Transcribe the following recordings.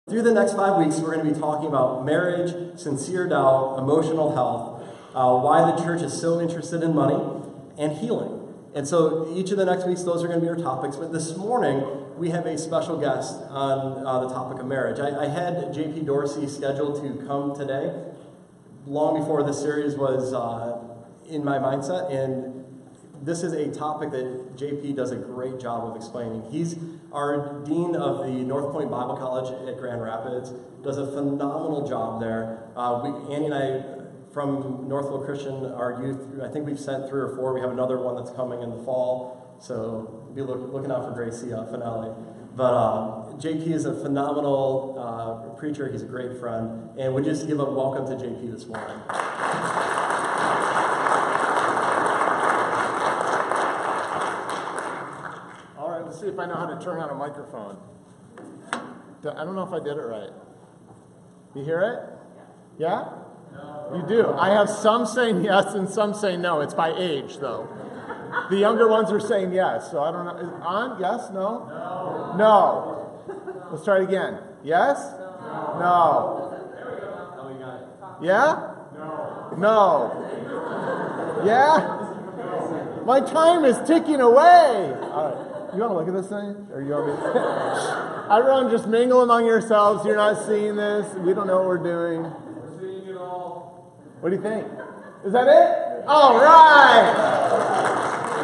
Through the next 5 weeks, we're going to be talking about marriage, sincere doubt, emotional health, why the church is so interested in money, and healing. And so each of the next weeks, those are going to be our topics. But this morning, we have a special guest on the topic of marriage. I had JP Dorsey scheduled to come today, long before this series was in my mindset. And this is a topic that JP does a great job of explaining. He's our dean of the North Point Bible College at Grand Rapids, does a phenomenal job there. Annie and I, from Northville Christian, our youth, I think we've sent 3 or 4. We have another one that's coming in the fall, so be looking out for Gracie finale. But JP is a phenomenal preacher. He's a great friend, and we just give a welcome to JP this morning. Let's see if I know how to turn on a microphone. I don't know if I did it right. You hear it? Yeah? No. You do. I have some saying yes and some saying no. It's by age, though. The younger ones are saying yes, so I don't know. Is it on? Yes? No? No. No. Let's try it again. Yes? No. No. There we go. Oh, we got it. Yeah? No. No. Yeah? My time is ticking away. All right. You want to look at this thing? Or you want me to... Everyone just mingle among yourselves. You're not seeing this. We don't know what we're doing. We're seeing it all. What do you think? Is that it? All right.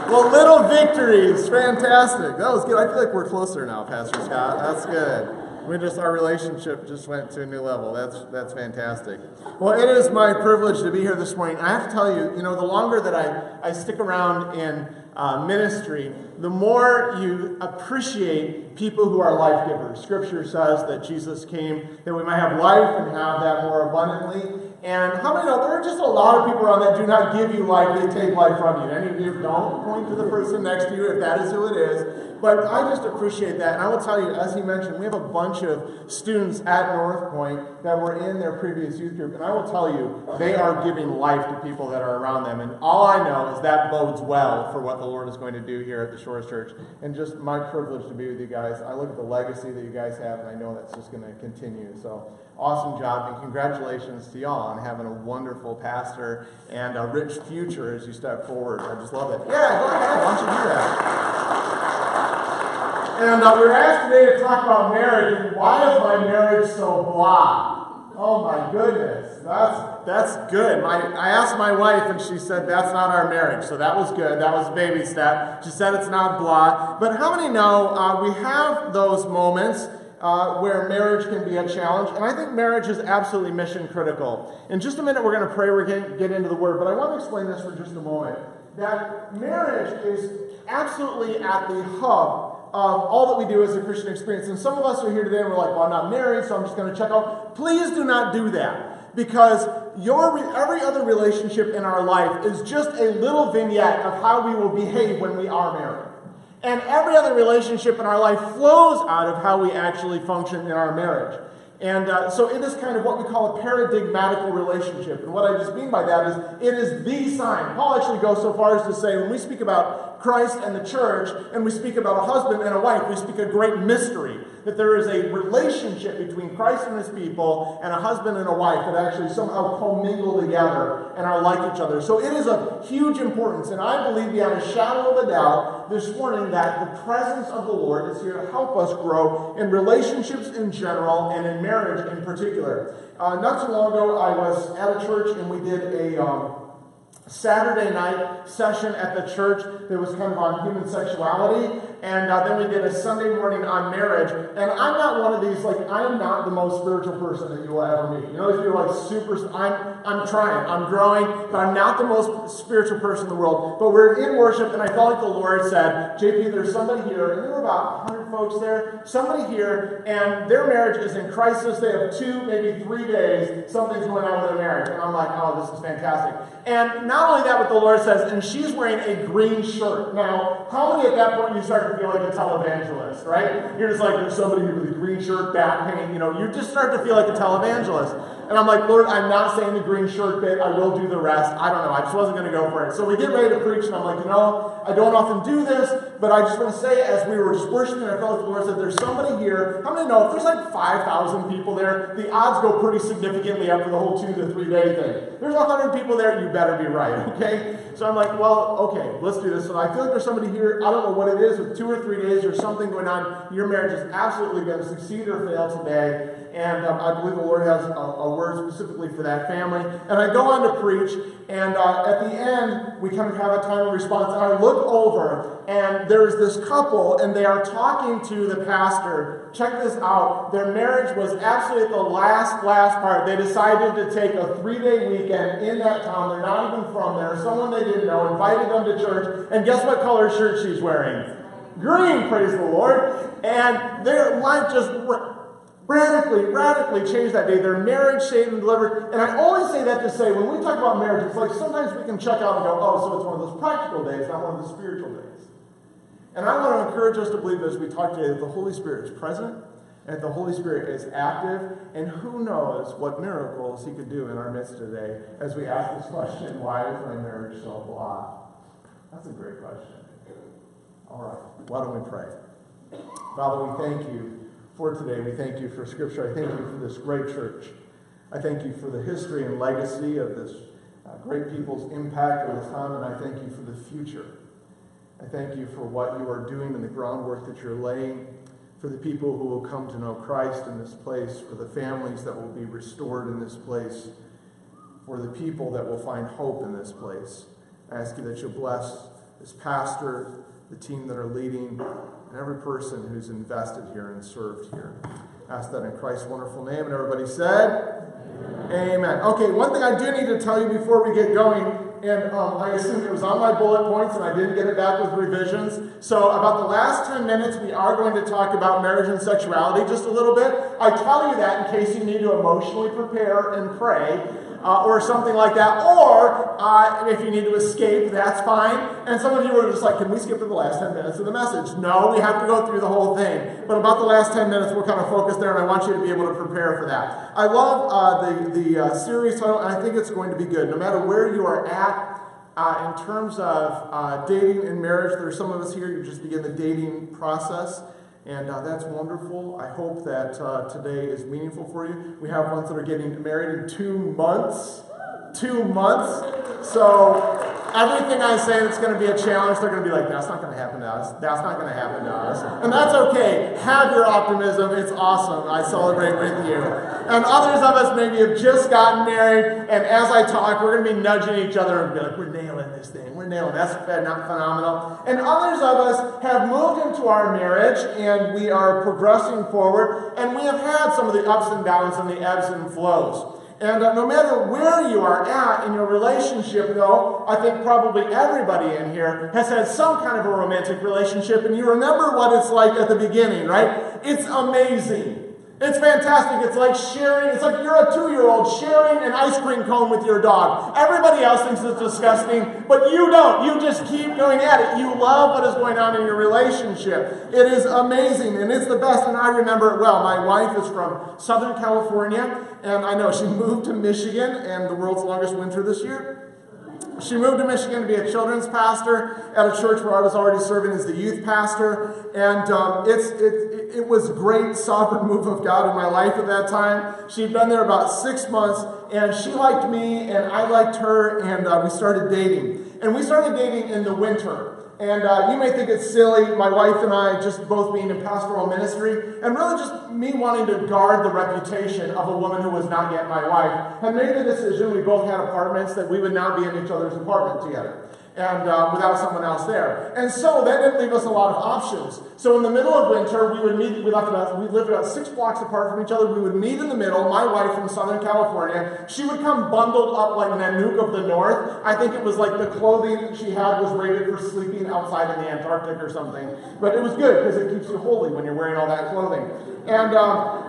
Well, little victories. Fantastic. That was good. I feel like we're closer now, Pastor Scott. That's good. Our relationship just went to a new level. That's fantastic. Well, it is my privilege to be here this morning. I have to tell you, the longer that I stick around in ministry, the more you appreciate people who are life givers. Scripture says that Jesus came that we might have life and have that more abundantly. And how many know there are just a lot of people around that do not give you life, they take life from you. Any of you don't point to the person next to you if that is who it is. But I just appreciate that. And I will tell you, as he mentioned, we have a bunch of students at North Point that were in their previous youth group. And I will tell you, they are giving life to people that are around them. And all I know is that bodes well for what the Lord is going to do here at the Shores Church. And just my privilege to be with you guys. I look at the legacy that you guys have, and I know that's just going to continue. So awesome job, and congratulations to y'all on having a wonderful pastor and a rich future as you step forward. I just love it. Yeah, go ahead. Why don't you do that? And we're asked today to talk about marriage, and why is my marriage so blah? Oh my goodness, that's good. I asked my wife, and she said that's not our marriage, so that was good. That was a baby step. She said it's not blah. But how many know we have those moments where marriage can be a challenge, and I think marriage is absolutely mission critical. In just a minute, we're going to pray. We're going to get into the Word, but I want to explain this for just a moment. That marriage is absolutely at the hub of all that we do as a Christian experience. And some of us are here today and we're like, well, I'm not married, so I'm just going to check out. Please do not do that, because every other relationship in our life is just a little vignette of how we will behave when we are married. And every other relationship in our life flows out of how we actually function in our marriage. And so it is kind of what we call a paradigmatical relationship. And what I just mean by that is it is the sign. Paul actually goes so far as to say when we speak about Christ and the church, and we speak about a husband and a wife, we speak a great mystery. That there is a relationship between Christ and his people and a husband and a wife that actually somehow commingle together and are like each other. So it is of huge importance. And I believe beyond a shadow of a doubt this morning that the presence of the Lord is here to help us grow in relationships in general and in marriage in particular. Not too long ago, I was at a church and we did a Saturday night session at the church that was kind of on human sexuality, and then we did a Sunday morning on marriage. And I'm not one of these, I am not the most spiritual person that you will ever meet. If you're super, I'm trying, I'm growing, but I'm not the most spiritual person in the world. But we're in worship, and I felt like the Lord said, JP, there's somebody here, and there were about 100 folks there, somebody here, and their marriage is in crisis. They have 2, maybe 3 days, something's going on with their marriage. And I'm like, oh, this is fantastic. And not only that, what the Lord says, and she's wearing a green shirt. Now, how many at that point you start to feel like a televangelist, right? You're just like, there's somebody here with a green shirt, back pain, you just start to feel like a televangelist. And I'm like, Lord, I'm not saying the green shirt bit. I will do the rest. I don't know. I just wasn't going to go for it. So we get ready to preach, and I'm like, I don't often do this, but I just want to say, as we were just worshiping, I felt like the Lord said, there's somebody here. How many know if there's like 5,000 people there, the odds go pretty significantly up for the whole 2 to 3 day thing. There's 100 people there, you better be right, okay? So I'm like, well, okay, let's do this. So I feel like there's somebody here, I don't know what it is, with 2 or 3 days or something going on. Your marriage is absolutely going to succeed or fail today. And I believe the Lord has a word specifically for that family. And I go on to preach, and at the end, we kind of have a time of response. And I look over, and there's this couple, and they are talking to the pastor. Check this out. Their marriage was absolutely at the last part. They decided to take a 3-day weekend in that town. They're not even from there. Someone they didn't know invited them to church. And guess what color shirt she's wearing? Green, praise the Lord. And their life just radically changed that day. Their marriage saved and delivered. And I only say that to say, when we talk about marriage, it's like sometimes we can check out and go, oh, so it's one of those practical days, not one of the spiritual days. And I want to encourage us to believe, as we talk today, that the Holy Spirit is present, and that the Holy Spirit is active, and who knows what miracles He could do in our midst today as we ask this question, why is my marriage so blah? That's a great question. All right, why don't we pray? Father, we thank you for today. We thank you for Scripture. I thank you for this great church. I thank you for the history and legacy of this great people's impact over time, and I thank you for the future. I thank you for what you are doing and the groundwork that you're laying, for the people who will come to know Christ in this place, for the families that will be restored in this place, for the people that will find hope in this place. I ask you that you'll bless this pastor, the team that are leading, and every person who's invested here and served here. I ask that in Christ's wonderful name. And everybody said, Amen. Okay, one thing I do need to tell you before we get going, and I assume it was on my bullet points and I didn't get it back with revisions. So about the last 10 minutes, we are going to talk about marriage and sexuality just a little bit. I tell you that in case you need to emotionally prepare and pray. Or something like that, or if you need to escape, that's fine. And some of you were just like, can we skip to the last 10 minutes of the message? No, we have to go through the whole thing. But about the last 10 minutes, we'll kind of focus there, and I want you to be able to prepare for that. I love the series title, and I think it's going to be good. No matter where you are at in terms of dating and marriage, there's some of us here who just begin the dating process. And that's wonderful. I hope that today is meaningful for you. We have ones that are getting married in 2 months. 2 months. So everything I say that's going to be a challenge, they're going to be like, that's not going to happen to us. That's not going to happen to us. And that's okay. Have your optimism. It's awesome. I celebrate with you. And others of us maybe have just gotten married, and as I talk, we're going to be nudging each other and be like, we're nailing this thing. We're nailing that's not phenomenal. And others of us have moved into our marriage, and we are progressing forward, and we have had some of the ups and downs and the ebbs and flows. And no matter where you are at in your relationship, though, I think probably everybody in here has had some kind of a romantic relationship, and you remember what it's like at the beginning, right? It's amazing. It's fantastic. It's like sharing, it's like you're a 2-year-old sharing an ice cream cone with your dog. Everybody else thinks it's disgusting, but you don't. You just keep going at it. You love what is going on in your relationship. It is amazing, and it's the best, and I remember it well. My wife is from Southern California, and I know she moved to Michigan, and the world's longest winter this year. She moved to Michigan to be a children's pastor at a church where I was already serving as the youth pastor, and it was a great sovereign move of God in my life at that time. She'd been there about 6 months, and she liked me, and I liked her, and we started dating. And we started dating in the winter. And you may think it's silly, my wife and I just both being in pastoral ministry, and really just me wanting to guard the reputation of a woman who was not yet my wife, had made the decision, we both had apartments, that we would not be in each other's apartment together. And without someone else there. And so that didn't leave us a lot of options. So in the middle of winter, we would meet, we lived about 6 blocks apart from each other. We would meet in the middle, my wife from Southern California. She would come bundled up like Nanook of the North. I think it was like the clothing that she had was rated for sleeping outside in the Antarctic or something. But it was good because it keeps you holy when you're wearing all that clothing. And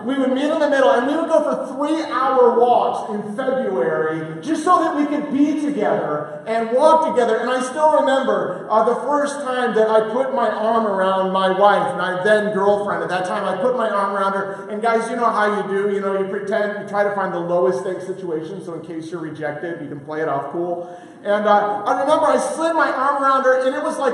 we would meet in the middle, and we would go for 3-hour walks in February just so that we could be together and walk together. And I still remember the first time that I put my arm around my wife, my then girlfriend. At that time, I put my arm around her. And guys, you know how you do. You pretend, you try to find the lowest stakes situation, so in case you're rejected, you can play it off cool. And I remember I slid my arm around her, and it was like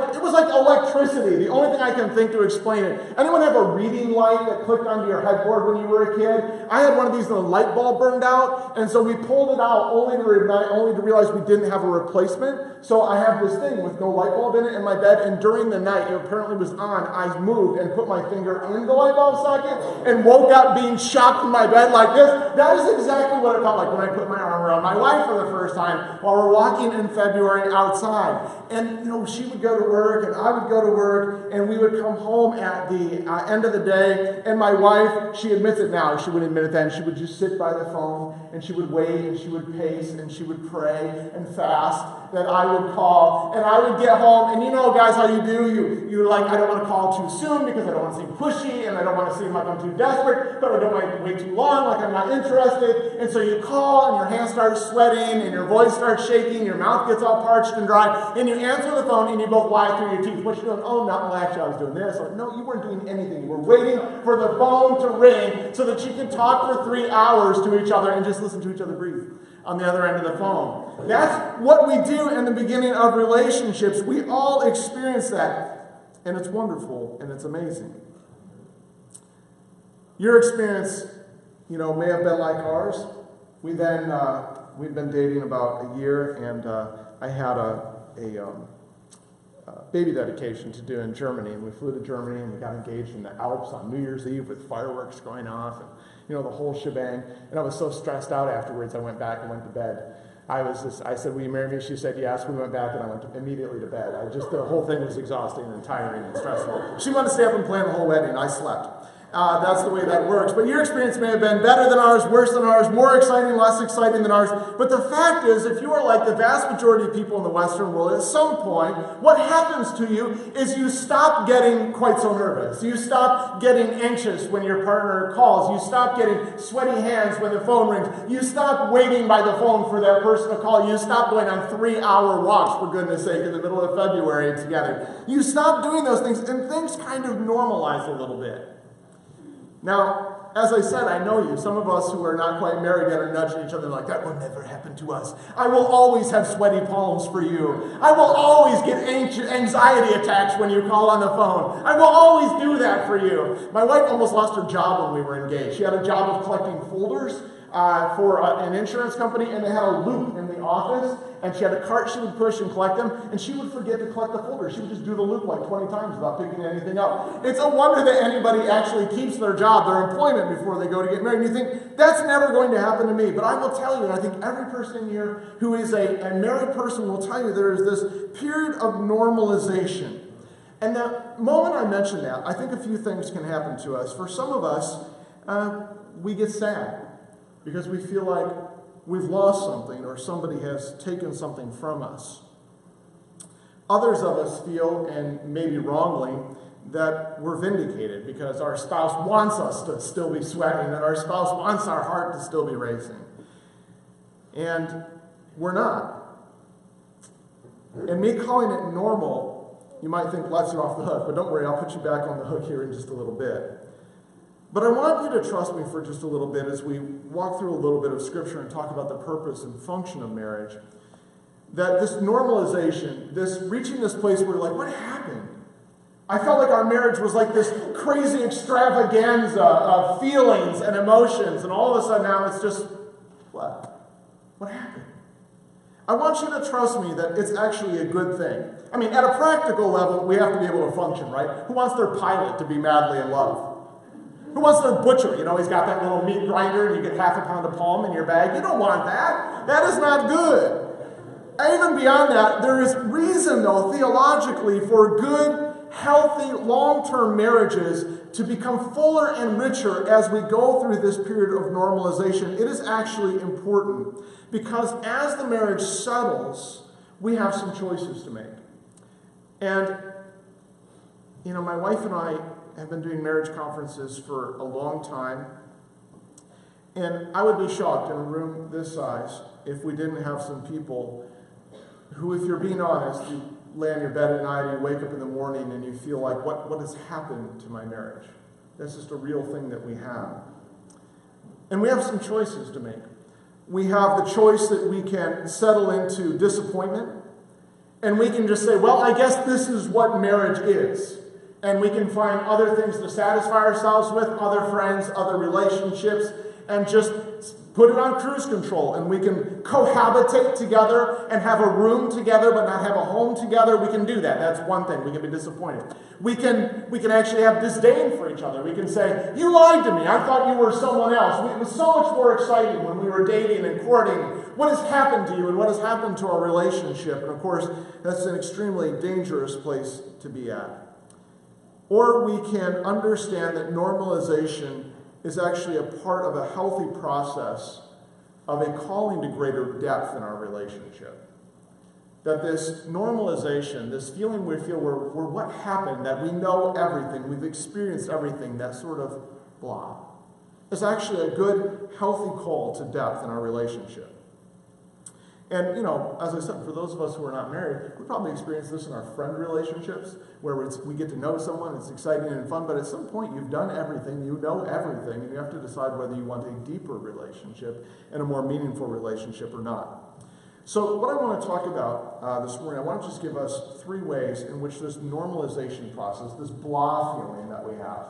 electricity. The only thing I can think to explain it. Anyone have a reading light that clicked onto your headboard when you were a kid? I had one of these, and the light bulb burned out, and so we pulled it out only to realize we didn't have a replacement. So I have this thing with no light bulb in it in my bed, and during the night, it apparently was on. I moved and put my finger in the light bulb socket and woke up being shocked in my bed like this. That is exactly what it felt like when I put my arm around my wife for the first time while we're walking in February outside. And she would go to work and I would go to work, and we would come home at the end of the day, and my wife, she admits it now, she wouldn't admit it then, she would just sit by the phone and she would wait and she would pace and she would pray and fast that I would call, and I would get home, and you know guys how you do, you're like, I don't want to call too soon because I don't want to seem pushy and I don't want to seem like I'm too desperate, but I don't want to wait too long like I'm not interested. And so you call and your hands start sweating and your voice starts shaking, your mouth gets all parched and dry, and you answer the phone and you both lie through your teeth. What you doing? Oh, nothing. Well, actually I was doing this. Like, no, you weren't doing anything. You were waiting for the phone to ring so that you could talk for 3 hours to each other and just listen to each other breathe on the other end of the phone. That's what we do in the beginning of relationships. We all experience that, and it's wonderful and it's amazing. Your experience, may have been like ours. We'd been dating about a year, and I had a baby dedication to do in Germany, and we flew to Germany and we got engaged in the Alps on New Year's Eve with fireworks going off and the whole shebang. And I was so stressed out afterwards, I went back and went to bed. I said, will you marry me? She said yes. We went back and I went immediately to bed. The whole thing was exhausting and tiring and stressful. She wanted to stay up and plan the whole wedding. I slept. That's the way that works. But your experience may have been better than ours, worse than ours, more exciting, less exciting than ours. But the fact is, if you are like the vast majority of people in the Western world, at some point, what happens to you is you stop getting quite so nervous. You stop getting anxious when your partner calls. You stop getting sweaty hands when the phone rings. You stop waiting by the phone for that person to call. You stop going on 3-hour walks, for goodness sake, in the middle of February together. You stop doing those things, and things kind of normalize a little bit. Now, as I said, I know you. Some of us who are not quite married yet are nudging each other like, that will never happen to us. I will always have sweaty palms for you. I will always get anxiety attacks when you call on the phone. I will always do that for you. My wife almost lost her job when we were engaged. She had a job of collecting folders for an insurance company, and they had a loop in the office, and she had a cart she would push and collect them, and she would forget to collect the folders. She would just do the loop like 20 times without picking anything up. It's a wonder that anybody actually keeps their job, their employment, before they go to get married. And you think, that's never going to happen to me. But I will tell you, and I think every person here who is a married person will tell you, there is this period of normalization. And the moment I mention that, I think a few things can happen to us. For some of us, we get sad because we feel like we've lost something or somebody has taken something from us. Others of us feel, and maybe wrongly, that we're vindicated because our spouse wants us to still be sweating, that our spouse wants our heart to still be racing. And we're not. And me calling it normal, you might think lets you off the hook, but don't worry, I'll put you back on the hook here in just a little bit. But I want you to trust me for just a little bit as we walk through a little bit of Scripture and talk about the purpose and function of marriage. That this normalization, this reaching this place where you're like, what happened? I felt like our marriage was like this crazy extravaganza of feelings and emotions, and all of a sudden now it's just, what? What happened? I want you to trust me that it's actually a good thing. I mean, at a practical level, we have to be able to function, right? Who wants their pilot to be madly in love? Who wants their butcher? He's got that little meat grinder and you get half a pound of palm in your bag. You don't want that. That is not good. Even beyond that, there is reason, though, theologically, for good, healthy, long-term marriages to become fuller and richer as we go through this period of normalization. It is actually important because as the marriage settles, we have some choices to make. And, my wife and I have been doing marriage conferences for a long time, and I would be shocked in a room this size if we didn't have some people who, if you're being honest, you lay on your bed at night, and you wake up in the morning, and you feel like, what has happened to my marriage? That's just a real thing that we have. And we have some choices to make. We have the choice that we can settle into disappointment, and we can just say, well, I guess this is what marriage is. And we can find other things to satisfy ourselves with, other friends, other relationships, and just put it on cruise control. And we can cohabitate together and have a room together but not have a home together. We can do that. That's one thing. We can be disappointed. We can actually have disdain for each other. We can say, you lied to me. I thought you were someone else. It was so much more exciting when we were dating and courting. What has happened to you and what has happened to our relationship? And of course, that's an extremely dangerous place to be at. Or we can understand that normalization is actually a part of a healthy process of a calling to greater depth in our relationship. That this normalization, this feeling we feel we're what happened, that we know everything, we've experienced everything, that sort of blah, is actually a good, healthy call to depth in our relationship. And, as I said, for those of us who are not married, we probably experience this in our friend relationships, where we get to know someone, it's exciting and fun, but at some point you've done everything, you know everything, and you have to decide whether you want a deeper relationship and a more meaningful relationship or not. So what I want to talk about this morning, I want to just give us 3 ways in which this normalization process, this blah feeling that we have,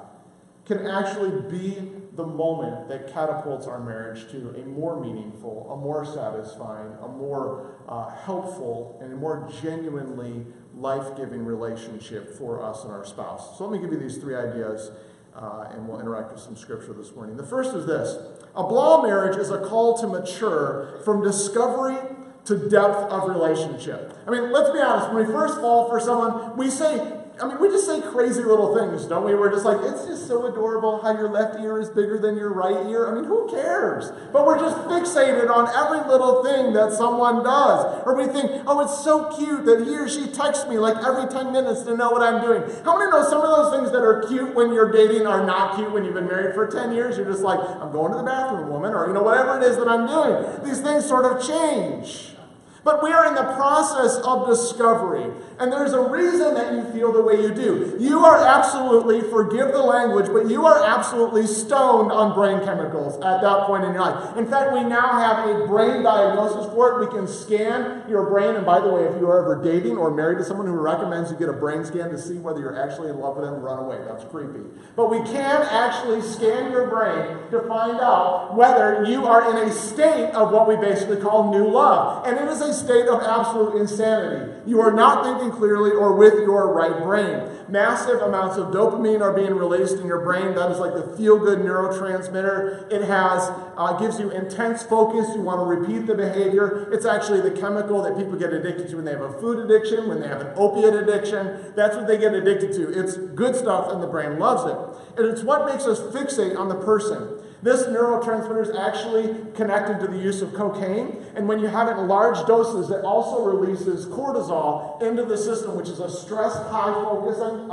can actually be the moment that catapults our marriage to a more meaningful, a more satisfying, a more helpful, and a more genuinely life-giving relationship for us and our spouse. So let me give you these 3 ideas, and we'll interact with some scripture this morning. The first is this. A blah marriage is a call to mature from discovery to depth of relationship. I mean, let's be honest. When we first fall for someone, we just say crazy little things, don't we? We're just like, it's just so adorable how your left ear is bigger than your right ear. I mean, who cares? But we're just fixated on every little thing that someone does. Or we think, oh, it's so cute that he or she texts me like every 10 minutes to know what I'm doing. How many know some of those things that are cute when you're dating are not cute when you've been married for 10 years? You're just like, I'm going to the bathroom, woman, or whatever it is that I'm doing. These things sort of change. But we are in the process of discovery. And there's a reason that you feel the way you do. You are absolutely, forgive the language, but you are absolutely stoned on brain chemicals at that point in your life. In fact, we now have a brain diagnosis for it. We can scan your brain. And by the way, if you are ever dating or married to someone who recommends you get a brain scan to see whether you're actually in love with them, run away. That's creepy. But we can actually scan your brain to find out whether you are in a state of what we basically call new love. And it is a state of absolute insanity. You are not thinking clearly or with your right brain. Massive amounts of dopamine are being released in your brain. That is like the feel-good neurotransmitter. It gives you intense focus. You want to repeat the behavior. It's actually the chemical that people get addicted to when they have a food addiction, when they have an opiate addiction. That's what they get addicted to. It's good stuff and the brain loves it. And it's what makes us fixate on the person. This neurotransmitter is actually connected to the use of cocaine, and when you have it in large doses, it also releases cortisol into the system, which is a stress, high-focusing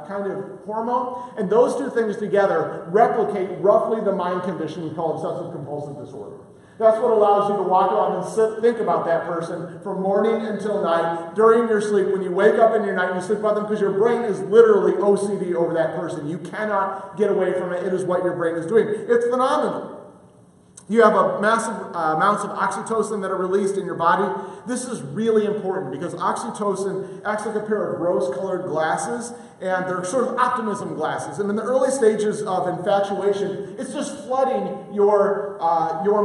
kind of hormone, and those 2 things together replicate roughly the mind condition we call obsessive-compulsive disorder. That's what allows you to walk around and think about that person from morning until night, during your sleep. When you wake up in your night, you think about them because your brain is literally OCD over that person. You cannot get away from it. It is what your brain is doing. It's phenomenal. You have a massive amounts of oxytocin that are released in your body. This is really important because oxytocin acts like a pair of rose-colored glasses, and they're sort of optimism glasses. And in the early stages of infatuation, it's just flooding your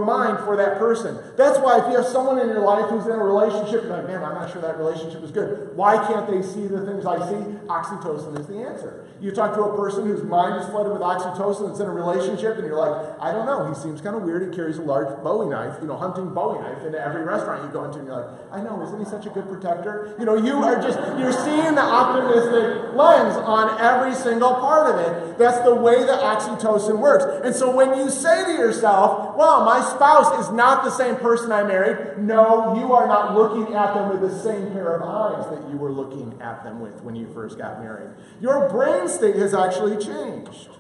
mind for that person. That's why if you have someone in your life who's in a relationship, you're like, man, I'm not sure that relationship is good. Why can't they see the things I see? Oxytocin is the answer. You talk to a person whose mind is flooded with oxytocin that's in a relationship, and you're like, I don't know, he seems kind of weird. He carries a large Bowie knife, hunting Bowie knife into every restaurant you go into, and you're like, I know, isn't he such a good protector? You're seeing the optimistic lens on every single part of it. That's the way that oxytocin works. And so when you say to yourself, well, my spouse is not the same person I married, no, you are not looking at them with the same pair of eyes that you were looking at them with when you first got married. Your brain state has actually changed.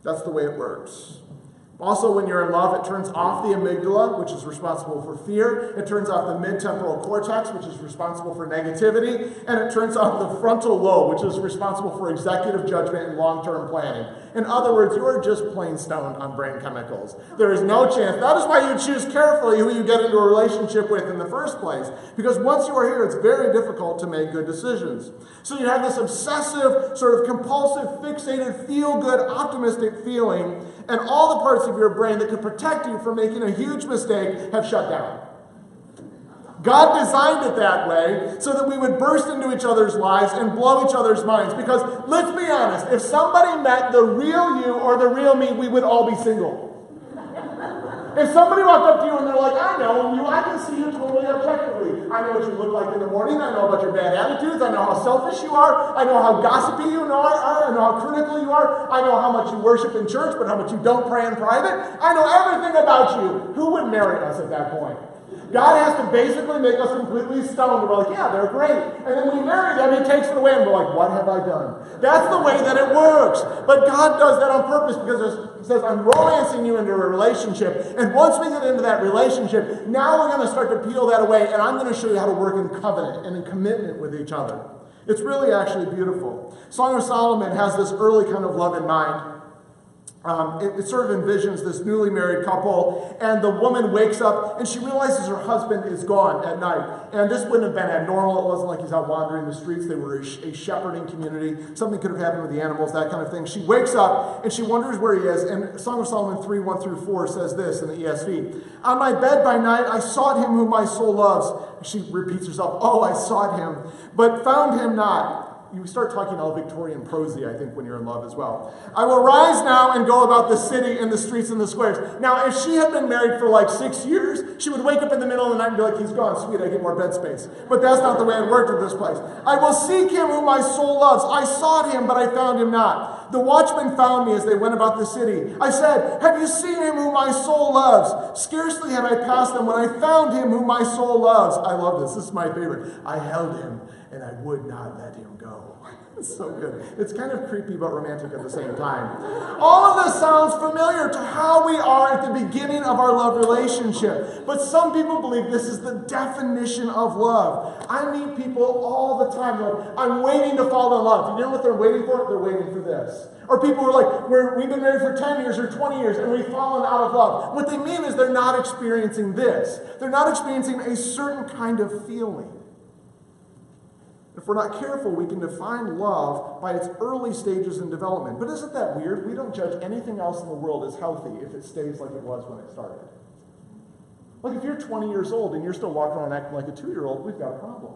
That's the way it works. Also, when you're in love, it turns off the amygdala, which is responsible for fear. It turns off the mid-temporal cortex, which is responsible for negativity. And it turns off the frontal lobe, which is responsible for executive judgment and long-term planning. In other words, you are just plain stoned on brain chemicals. There is no chance. That is why you choose carefully who you get into a relationship with in the first place. Because once you are here, it's very difficult to make good decisions. So you have this obsessive, sort of compulsive, fixated, feel-good, optimistic feeling, and all the parts of your brain that could protect you from making a huge mistake have shut down. God designed it that way so that we would burst into each other's lives and blow each other's minds. Because, let's be honest, if somebody met the real you or the real me, we would all be single. If somebody walked up to you and they're like, I know you, I can see you totally objectively. I know what you look like in the morning. I know about your bad attitudes. I know how selfish you are. I know how gossipy you are. I know how critical you are. I know how much you worship in church, but how much you don't pray in private. I know everything about you. Who would marry us at that point? God has to basically make us completely stoned. We're like, yeah, they're great. And then we marry them, he takes it away, and we're like, what have I done? That's the way that it works. But God does that on purpose because it says, I'm romancing you into a relationship. And once we get into that relationship, now we're going to start to peel that away, and I'm going to show you how to work in covenant and in commitment with each other. It's really actually beautiful. Song of Solomon has this early kind of love in mind. It sort of envisions this newly married couple, and the woman wakes up and she realizes her husband is gone at night. And this wouldn't have been abnormal. It wasn't like he's out wandering the streets. They were a shepherding community. Something could have happened with the animals, that kind of thing. She wakes up and she wonders where he is. And Song of Solomon 3, 1 through 4 says this in the ESV. On my bed by night I sought him whom my soul loves. She repeats herself, oh, I sought him, but found him not. You start talking all Victorian prosy, I think, when you're in love as well. I will rise now and go about the city and the streets and the squares. Now, if she had been married for like 6 years, she would wake up in the middle of the night and be like, he's gone, sweet, I get more bed space. But that's not the way it worked at this place. I will seek him whom my soul loves. I sought him, but I found him not. The watchmen found me as they went about the city. I said, have you seen him whom my soul loves? Scarcely had I passed them when I found him whom my soul loves. I love this. This is my favorite. I held him, and I would not let him go. It's so good. It's kind of creepy but romantic at the same time. All of this sounds familiar to how we are at the beginning of our love relationship. But some people believe this is the definition of love. I meet people all the time like, I'm waiting to fall in love. You know what they're waiting for? They're waiting for this. Or people who are like, we've been married for 10 years or 20 years and we've fallen out of love. What they mean is they're not experiencing this. They're not experiencing a certain kind of feeling. If we're not careful, we can define love by its early stages in development. But isn't that weird? We don't judge anything else in the world as healthy if it stays like it was when it started. Like if you're 20 years old and you're still walking around acting like a 2-year-old, we've got a problem.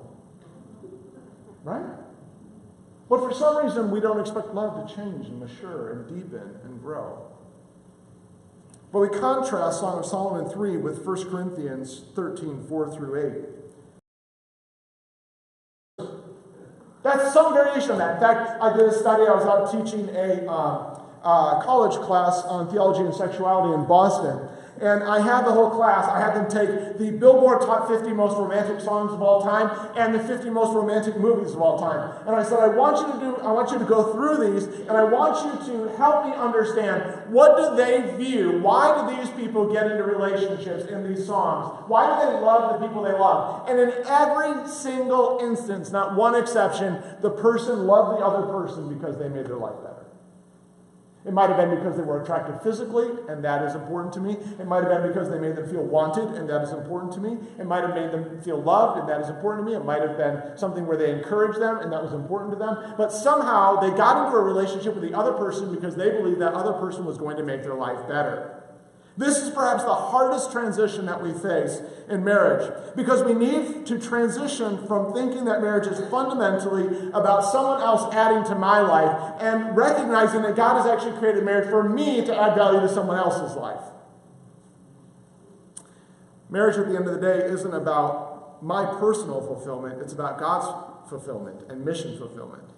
Right? But for some reason, we don't expect love to change and mature and deepen and grow. But we contrast Song of Solomon 3 with 1 Corinthians 13, 4 through 8. That's some variation of that. In fact, I did a study. I was out teaching a college class on theology and sexuality in Boston. And I had the whole class. I had them take the Billboard Top 50 Most Romantic Songs of All Time and the 50 Most Romantic Movies of All Time. And I said, I want you to go through these, and I want you to help me understand, what do they view? Why do these people get into relationships in these songs? Why do they love the people they love? And in every single instance, not one exception, the person loved the other person because they made their life better. It might have been because they were attractive physically, and that is important to me. It might have been because they made them feel wanted, and that is important to me. It might have made them feel loved, and that is important to me. It might have been something where they encouraged them, and that was important to them. But somehow they got into a relationship with the other person because they believed that other person was going to make their life better. This is perhaps the hardest transition that we face in marriage, because we need to transition from thinking that marriage is fundamentally about someone else adding to my life and recognizing that God has actually created marriage for me to add value to someone else's life. Marriage at the end of the day isn't about my personal fulfillment, it's about God's fulfillment and mission fulfillment.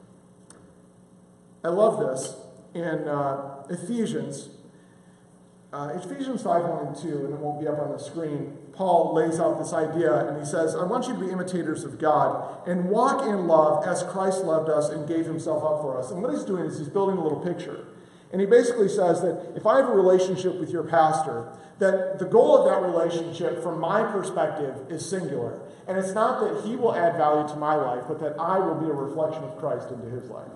I love this in Ephesians 5, 1 and 2, and it won't be up on the screen. Paul lays out this idea, and he says, I want you to be imitators of God and walk in love as Christ loved us and gave himself up for us. And what he's doing is he's building a little picture. And he basically says that if I have a relationship with your pastor, that the goal of that relationship, from my perspective, is singular. And it's not that he will add value to my life, but that I will be a reflection of Christ into his life.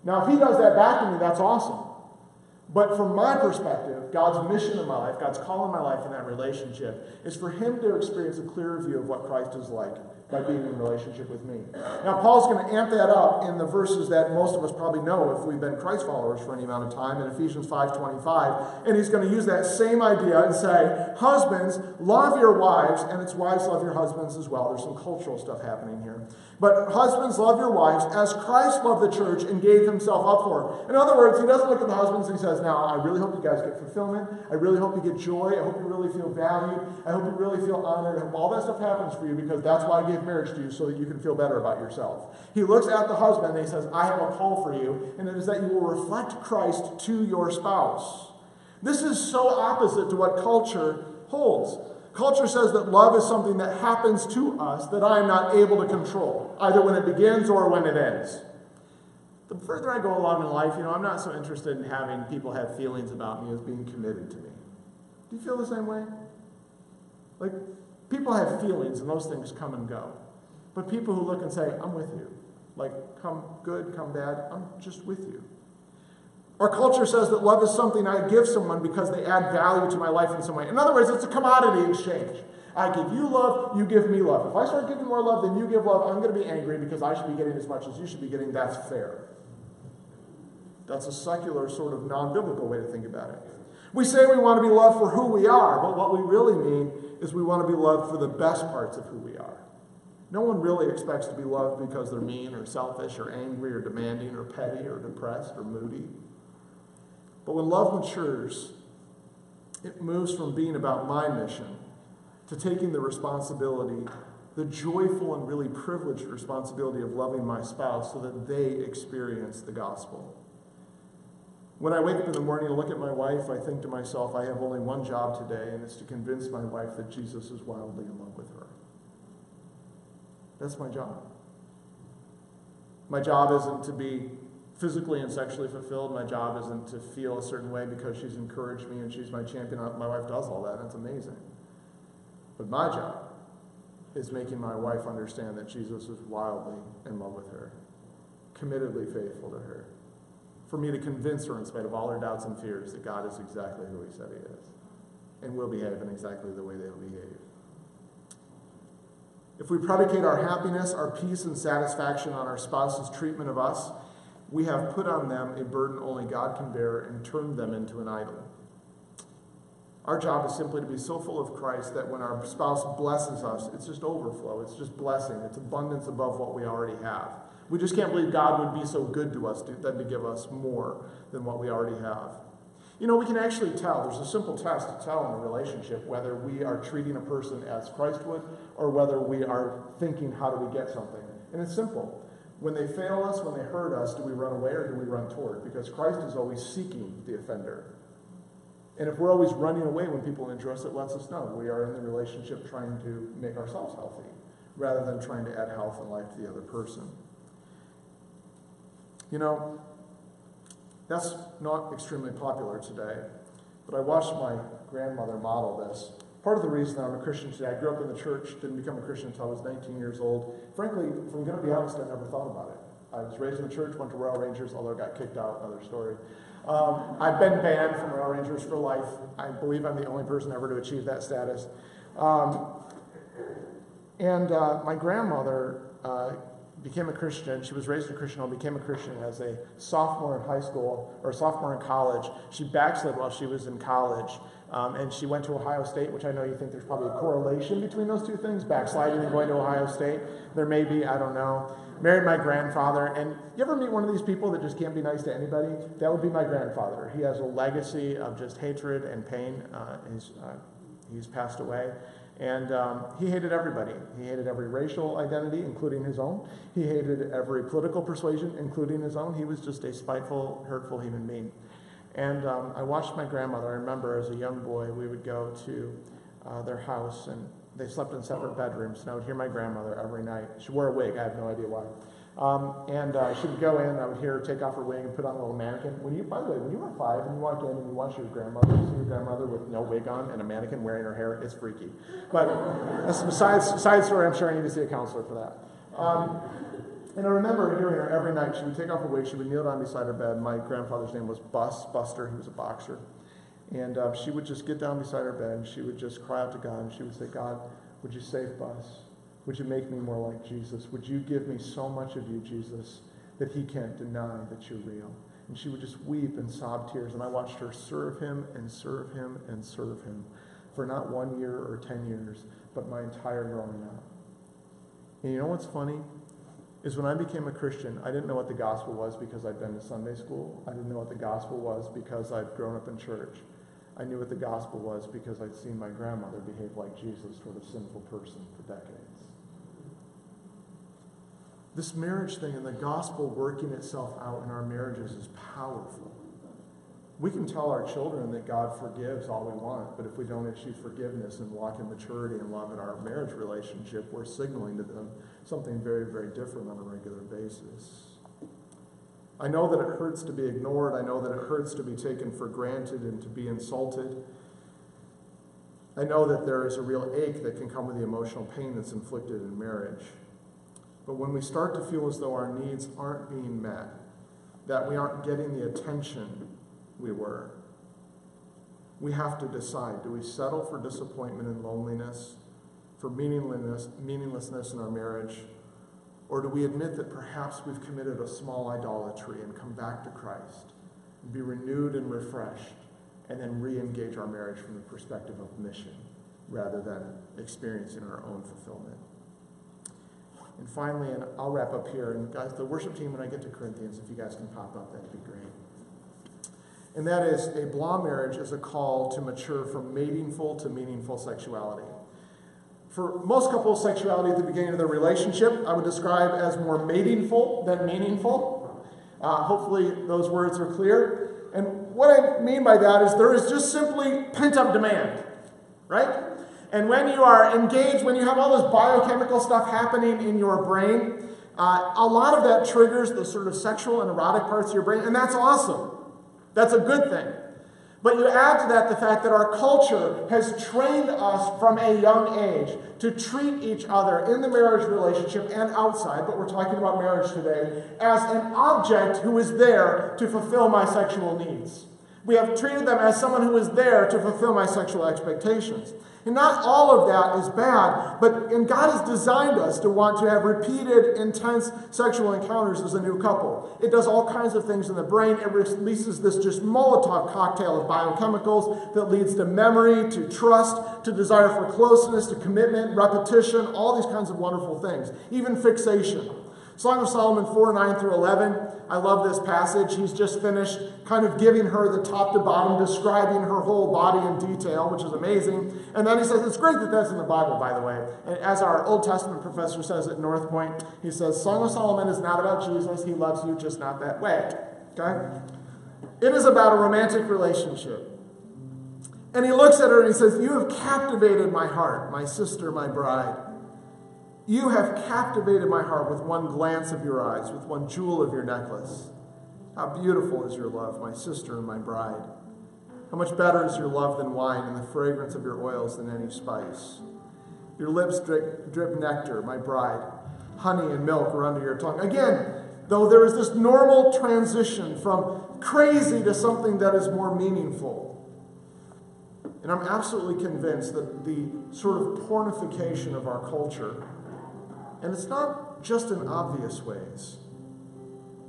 Now, if he does that back to me, that's awesome. But from my perspective, God's mission in my life, God's call in my life in that relationship, is for him to experience a clearer view of what Christ is like by being in relationship with me. Now, Paul's going to amp that up in the verses that most of us probably know if we've been Christ followers for any amount of time, in Ephesians 5:25. And he's going to use that same idea and say, husbands, love your wives, and it's wives, love your husbands as well. There's some cultural stuff happening here. But husbands, love your wives as Christ loved the church and gave himself up for her. In other words, he doesn't look at the husbands and he says, now, I really hope you guys get fulfillment. I really hope you get joy. I hope you really feel valued. I hope you really feel honored. I hope all that stuff happens for you, because that's why I gave marriage to you, so that you can feel better about yourself. He looks at the husband and he says, I have a call for you, and it is that you will reflect Christ to your spouse. This is so opposite to what culture holds. Culture says that love is something that happens to us that I am not able to control, either when it begins or when it ends. The further I go along in life, I'm not so interested in having people have feelings about me as being committed to me. Do you feel the same way? Like, people have feelings and those things come and go. But people who look and say, I'm with you. Like, come good, come bad, I'm just with you. Our culture says that love is something I give someone because they add value to my life in some way. In other words, it's a commodity exchange. I give you love, you give me love. If I start giving more love than you give love, I'm going to be angry because I should be getting as much as you should be getting. That's fair. That's a secular sort of non-biblical way to think about it. We say we want to be loved for who we are, but what we really mean is we want to be loved for the best parts of who we are. No one really expects to be loved because they're mean or selfish or angry or demanding or petty or depressed or moody. But when love matures, it moves from being about my mission to taking the responsibility, the joyful and really privileged responsibility of loving my spouse so that they experience the gospel. When I wake up in the morning and look at my wife, I think to myself, I have only one job today, and it's to convince my wife that Jesus is wildly in love with her. That's my job. My job isn't to be physically and sexually fulfilled. My job isn't to feel a certain way because she's encouraged me and she's my champion. My wife does all that, and it's amazing. But my job is making my wife understand that Jesus is wildly in love with her, committedly faithful to her. For me to convince her, in spite of all her doubts and fears, that God is exactly who he said he is and will behave in exactly the way they'll behave. If we predicate our happiness, our peace, and satisfaction on our spouse's treatment of us, we have put on them a burden only God can bear and turned them into an idol. Our job is simply to be so full of Christ that when our spouse blesses us, it's just overflow. It's just blessing. It's abundance above what we already have. We just can't believe God would be so good to us than to give us more than what we already have. We can actually tell. There's a simple test to tell in a relationship whether we are treating a person as Christ would or whether we are thinking, how do we get something? And it's simple. When they fail us, when they hurt us, do we run away or do we run toward? Because Christ is always seeking the offender. And if we're always running away when people injure us, it lets us know we are in the relationship trying to make ourselves healthy rather than trying to add health and life to the other person. That's not extremely popular today, but I watched my grandmother model this. Part of the reason that I'm a Christian today, I grew up in the church, didn't become a Christian until I was 19 years old. Frankly, if I'm going to be honest, I never thought about it. I was raised in the church, went to Royal Rangers, although I got kicked out, another story. I've been banned from Royal Rangers for life. I believe I'm the only person ever to achieve that status. My grandmother became a Christian. She was raised a Christian and became a Christian as a sophomore in high school, or sophomore in college. She backslid while she was in college. And she went to Ohio State, which I know you think there's probably a correlation between those two things, backsliding and going to Ohio State. There may be, I don't know. Married my grandfather. And you ever meet one of these people that just can't be nice to anybody? That would be my grandfather. He has a legacy of just hatred and pain. He's passed away. And he hated everybody. He hated every racial identity, including his own. He hated every political persuasion, including his own. He was just a spiteful, hurtful human being. And I watched my grandmother. I remember as a young boy, we would go to their house, and they slept in separate bedrooms. And I would hear my grandmother every night. She wore a wig. I have no idea why. She would go in, I would hear her take off her wig and put on a little mannequin. By the way, when you were 5 and you walked in and you watched your grandmother, see your grandmother with no wig on and a mannequin wearing her hair, it's freaky. But that's a side story. I'm sure I need to see a counselor for that. And I remember hearing her every night. She would take off her wig. She would kneel down beside her bed. My grandfather's name was Buster. He was a boxer. And she would just get down beside her bed and she would just cry out to God. And she would say, God, would you save Bus? Would you make me more like Jesus? Would you give me so much of you, Jesus, that he can't deny that you're real? And she would just weep and sob tears. And I watched her serve him and serve him and serve him for not 1 year or 10 years, but my entire growing up. And you know what's funny? Is when I became a Christian, I didn't know what the gospel was because I'd been to Sunday school. I didn't know what the gospel was because I'd grown up in church. I knew what the gospel was because I'd seen my grandmother behave like Jesus toward a sinful person for decades. This marriage thing and the gospel working itself out in our marriages is powerful. We can tell our children that God forgives all we want, but if we don't issue forgiveness and walk in maturity and love in our marriage relationship, we're signaling to them something very, very different on a regular basis. I know that it hurts to be ignored. I know that it hurts to be taken for granted and to be insulted. I know that there is a real ache that can come with the emotional pain that's inflicted in marriage. But when we start to feel as though our needs aren't being met, that we aren't getting the attention we were, we have to decide, do we settle for disappointment and loneliness, for meaninglessness in our marriage, or do we admit that perhaps we've committed a small idolatry and come back to Christ, and be renewed and refreshed, and then re-engage our marriage from the perspective of mission rather than experiencing our own fulfillment? And finally, and I'll wrap up here, and guys, the worship team, when I get to Corinthians, if you guys can pop up, that'd be great. And that is, a blah marriage is a call to mature from matingful to meaningful sexuality. For most couples, sexuality at the beginning of their relationship, I would describe as more matingful than meaningful. Hopefully those words are clear. And what I mean by that is there is just simply pent-up demand, right? And when you are engaged, when you have all this biochemical stuff happening in your brain, a lot of that triggers the sort of sexual and erotic parts of your brain, and that's awesome. That's a good thing. But you add to that the fact that our culture has trained us from a young age to treat each other in the marriage relationship and outside, but we're talking about marriage today, as an object who is there to fulfill my sexual needs. We have treated them as someone who is there to fulfill my sexual expectations. And not all of that is bad, and God has designed us to want to have repeated, intense sexual encounters as a new couple. It does all kinds of things in the brain. It releases this just Molotov cocktail of biochemicals that leads to memory, to trust, to desire for closeness, to commitment, repetition, all these kinds of wonderful things, even fixation. Song of Solomon 4:9 through 11. I love this passage. He's just finished kind of giving her the top to bottom, describing her whole body in detail, which is amazing. And then he says, it's great that that's in the Bible, by the way. And as our Old Testament professor says at North Point, he says, Song of Solomon is not about Jesus. He loves you, just not that way. Okay? It is about a romantic relationship. And he looks at her and he says, you have captivated my heart, my sister, my bride. You have captivated my heart with one glance of your eyes, with one jewel of your necklace. How beautiful is your love, my sister and my bride. How much better is your love than wine, and the fragrance of your oils than any spice. Your lips drip nectar, my bride. Honey and milk are under your tongue. Again, though there is this normal transition from crazy to something that is more meaningful. And I'm absolutely convinced that the sort of pornification of our culture, and it's not just in obvious ways.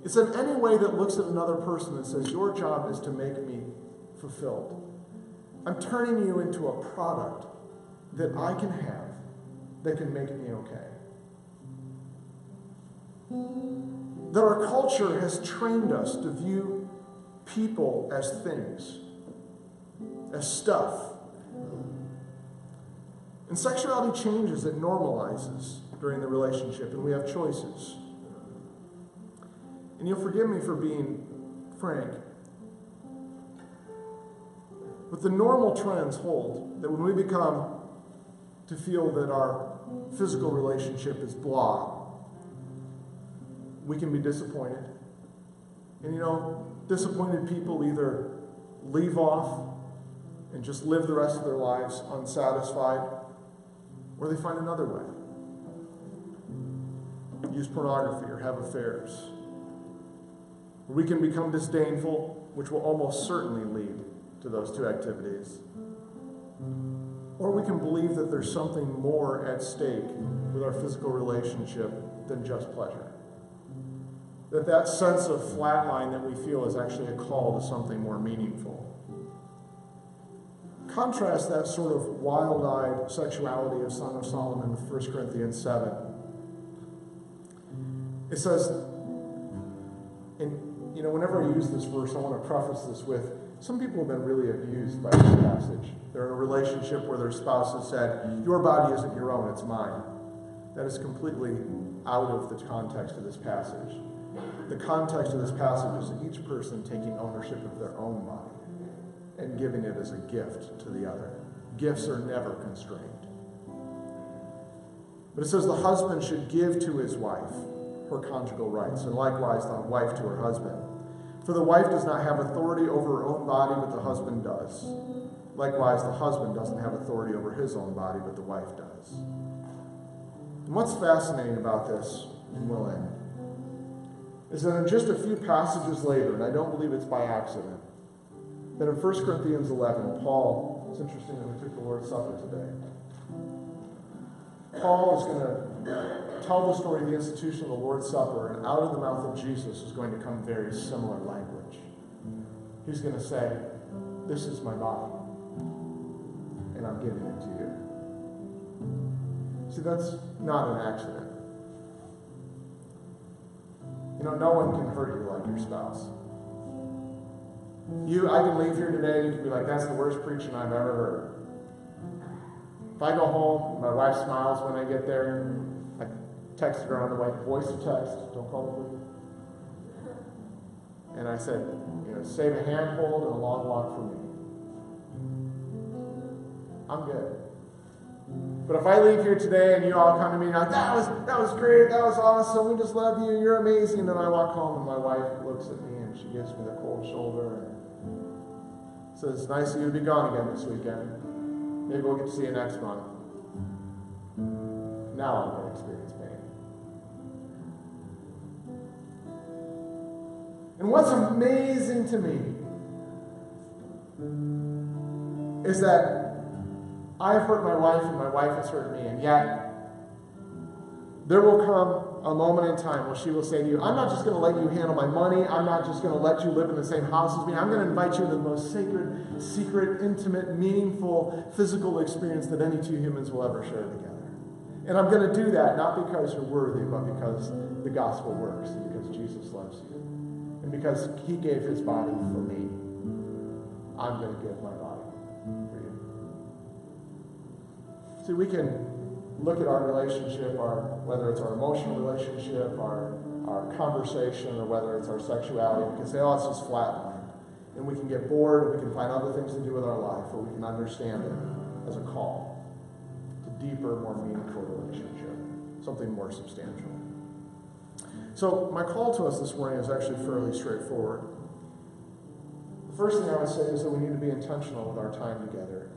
It's in any way that looks at another person and says, your job is to make me fulfilled. I'm turning you into a product that I can have that can make me okay. That our culture has trained us to view people as things, as stuff. And sexuality changes, it normalizes during the relationship, and we have choices. And you'll forgive me for being frank, but the normal trends hold that when we become to feel that our physical relationship is blah, we can be disappointed. And disappointed people either leave off and just live the rest of their lives unsatisfied, or they find another way. Use pornography or have affairs. We can become disdainful, which will almost certainly lead to those two activities. Or we can believe that there's something more at stake with our physical relationship than just pleasure. That sense of flatline that we feel is actually a call to something more meaningful. Contrast that sort of wild-eyed sexuality of Song of Solomon with 1 Corinthians 7. It says, and whenever I use this verse, I want to preface this with, some people have been really abused by this passage. They're in a relationship where their spouse has said, your body isn't your own, it's mine. That is completely out of the context of this passage. The context of this passage is each person taking ownership of their own body and giving it as a gift to the other. Gifts are never constrained. But it says the husband should give to his wife her conjugal rights, and likewise the wife to her husband. For the wife does not have authority over her own body, but the husband does. Likewise, the husband doesn't have authority over his own body, but the wife does. And what's fascinating about this, and we'll end, is that in just a few passages later, and I don't believe it's by accident, that in 1 Corinthians 11, Paul, it's interesting that we took the Lord's Supper today. Paul is going to tell the story of the institution of the Lord's Supper, and out of the mouth of Jesus is going to come very similar language. He's going to say, this is my body, and I'm giving it to you. See, that's not an accident. No one can hurt you like your spouse. I can leave here today and you can be like, that's the worst preaching I've ever heard. If I go home, my wife smiles when I get there. I texted her on the way, voice to text, don't call me. And I said, save a handhold and a long walk for me. I'm good. But if I leave here today and you all come to me and like, that was great, that was awesome, we just love you, you're amazing, and then I walk home and my wife looks at me and she gives me the cold shoulder and says, it's nice of you to be gone again this weekend. Maybe we'll get to see you next month. Now I'm going to experience pain. And what's amazing to me is that I've hurt my wife and my wife has hurt me, and yet there will come a moment in time where she will say to you, I'm not just going to let you handle my money, I'm not just going to let you live in the same house as me, I'm going to invite you into the most sacred, secret, intimate, meaningful, physical experience that any two humans will ever share together. And I'm going to do that not because you're worthy, but because the gospel works, and because Jesus loves you. And because he gave his body for me, I'm going to give my body for you. See, we can look at our relationship, whether it's our emotional relationship, our conversation, or whether it's our sexuality, we can say, oh, it's just flatline. And we can get bored, and we can find other things to do with our life, or we can understand it as a call to deeper, more meaningful relationship, something more substantial. So my call to us this morning is actually fairly straightforward. The first thing I would say is that we need to be intentional with our time together.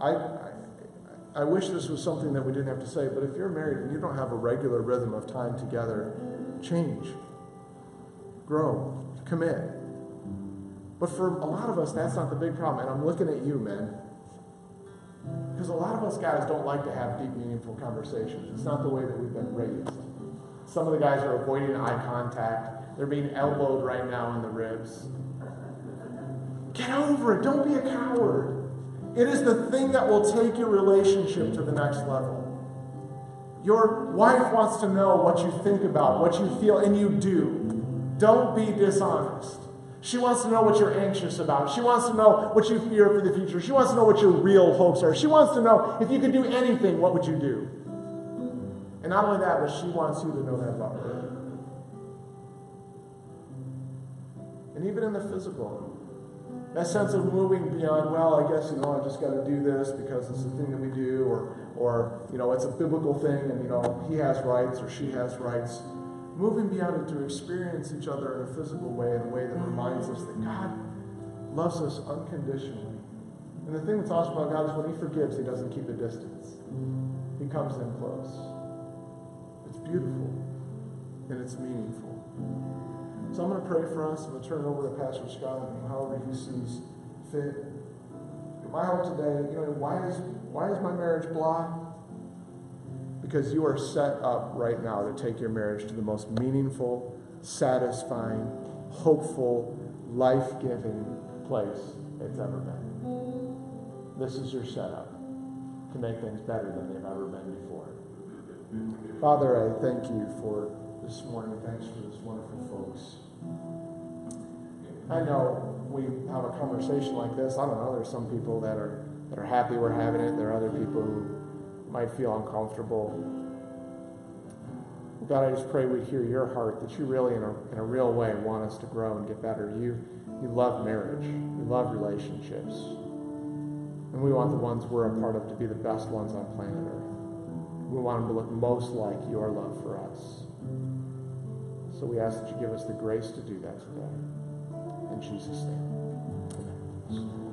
I wish this was something that we didn't have to say, but if you're married and you don't have a regular rhythm of time together, change, grow, commit. But for a lot of us, that's not the big problem. And I'm looking at you, men. Because a lot of us guys don't like to have deep, meaningful conversations. It's not the way that we've been raised. Some of the guys are avoiding eye contact. They're being elbowed right now in the ribs. Get over it. Don't be a coward. It is the thing that will take your relationship to the next level. Your wife wants to know what you think about, what you feel, and you do. Don't be dishonest. She wants to know what you're anxious about. She wants to know what you fear for the future. She wants to know what your real hopes are. She wants to know if you could do anything, what would you do? And not only that, but she wants you to know that about her. And even in the physical, that sense of moving beyond, well, I guess, I just got to do this because it's the thing that we do, or it's a biblical thing, and, he has rights or she has rights. moving beyond it to experience each other in a physical way, in a way that reminds us that God loves us unconditionally. And the thing that's awesome about God is when he forgives, he doesn't keep a distance. He comes in close. It's beautiful and it's meaningful. So I'm going to pray for us. I'm going to turn it over to Pastor Scott and however he sees fit. My hope today, why is my marriage blah? Because you are set up right now to take your marriage to the most meaningful, satisfying, hopeful, life-giving place it's ever been. This is your setup to make things better than they've ever been before. Father, I thank you for this morning. Thanks for this wonderful folks. I know we have a conversation like this. I don't know. There's some people that are happy we're having it. There are other people who might feel uncomfortable. God, I just pray we hear your heart, that you really, in a real way, want us to grow and get better. You love marriage. You love relationships. And we want the ones we're a part of to be the best ones on planet Earth. We want them to look most like your love for us. So we ask that you give us the grace to do that today. In Jesus' name, amen.